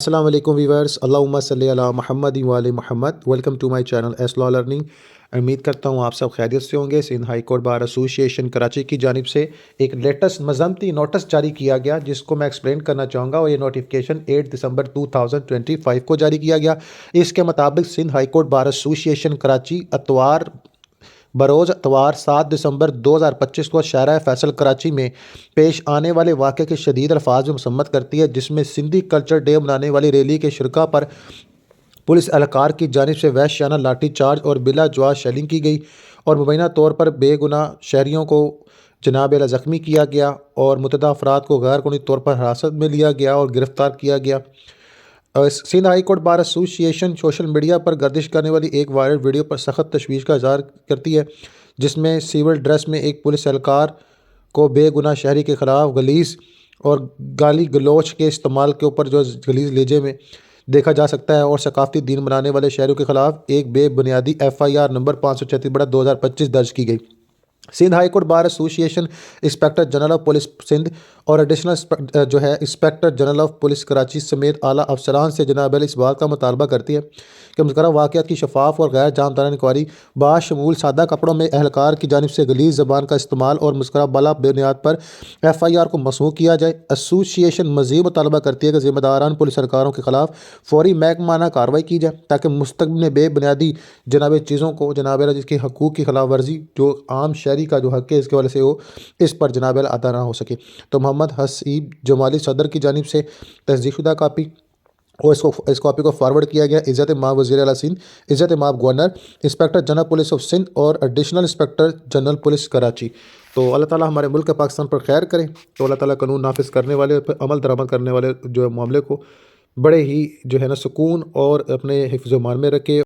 السلام علیکم ویورز، اللہم صلی علی محمد وعلی محمد۔ Welcome to my channel S law learning. امید کرتا ہوں آپ سب خیریت سے ہوں گے۔ سندھ ہائی کورٹ بار ایسوسی ایشن کراچی کی جانب سے ایک لیٹسٹ مذمتی نوٹس جاری کیا گیا، جس کو میں ایکسپلین کرنا چاہوں گا، اور یہ نوٹیفکیشن 8 دسمبر 2025 کو جاری کیا گیا۔ اس کے مطابق سندھ ہائی کورٹ بار ایسوسی ایشن کراچی بروز اتوار 7 دسمبر 2025 کو شارع فیصل کراچی میں پیش آنے والے واقعے کے شدید الفاظ میں مذمت کرتی ہے، جس میں سندھی کلچر ڈے منانے والی ریلی کے شرکاء پر پولیس اہلکار کی جانب سے وحشیانہ لاٹھی چارج اور بلا جواز شیلنگ کی گئی، اور مبینہ طور پر بے گناہ شہریوں کو جناب اعلیٰ زخمی کیا گیا، اور متعدد افراد کو غیر قانونی طور پر حراست میں لیا گیا اور گرفتار کیا گیا۔ سندھ ہائی کورٹ بار ایسوسی ایشن سوشل میڈیا پر گردش کرنے والی ایک وائرل ویڈیو پر سخت تشویش کا اظہار کرتی ہے، جس میں سول ڈریس میں ایک پولیس اہلکار کو بے گناہ شہری کے خلاف غلیظ اور گالی گلوچ کے استعمال کے اوپر جو غلیظ لہجے میں دیکھا جا سکتا ہے، اور ثقافتی دین منانے والے شہریوں کے خلاف ایک بے بنیادی FIR نمبر 536/2025 درج کی گئی۔ Sindh high court bar association inspector general of police Sindh اور additional inspector general of police Karachi سمیت اعلیٰ افسران سے جناب عالی اس بات کا مطالبہ کرتی ہے کہ مذکورہ واقعات کی شفاف اور غیر جانبدارانہ انکوائری باشمول سادہ کپڑوں میں اہلکار کی جانب سے غلیظ زبان کا استعمال اور مذکورہ بالا بنیاد پر FIR کو مسموع کیا جائے۔ ایسوسی ایشن مزید مطالبہ کرتی ہے کہ ذمہ داران پولیس اہلکاروں کے خلاف فوری محکمانہ کارروائی کی جائے، تاکہ مستقبل میں بے بنیادی چیزوں کو جناب جس کے حقوق کی خلاف ورزی جو عام شہری کا جو حق ہے اس کے والے سے ہو، اس پر جناب ادا نہ ہو سکے۔ تو محمد حسیب جمالی صدر کی جانب سے تصدیق شدہ کاپی اور اس کاپی کو فارورڈ کیا گیا عزت مآب وزیر اعلیٰ سندھ، عزت مآب governor, inspector general police of Sindh اور additional inspector general police Karachi. تو اللہ تعالیٰ ہمارے ملک پاکستان پر خیر کرے، تو اللہ تعالیٰ قانون نافذ کرنے والے عمل درآمد کرنے والے جو معاملے کو بڑے ہی جو ہے نا سکون اور اپنے حفظ و امان میں رکھے۔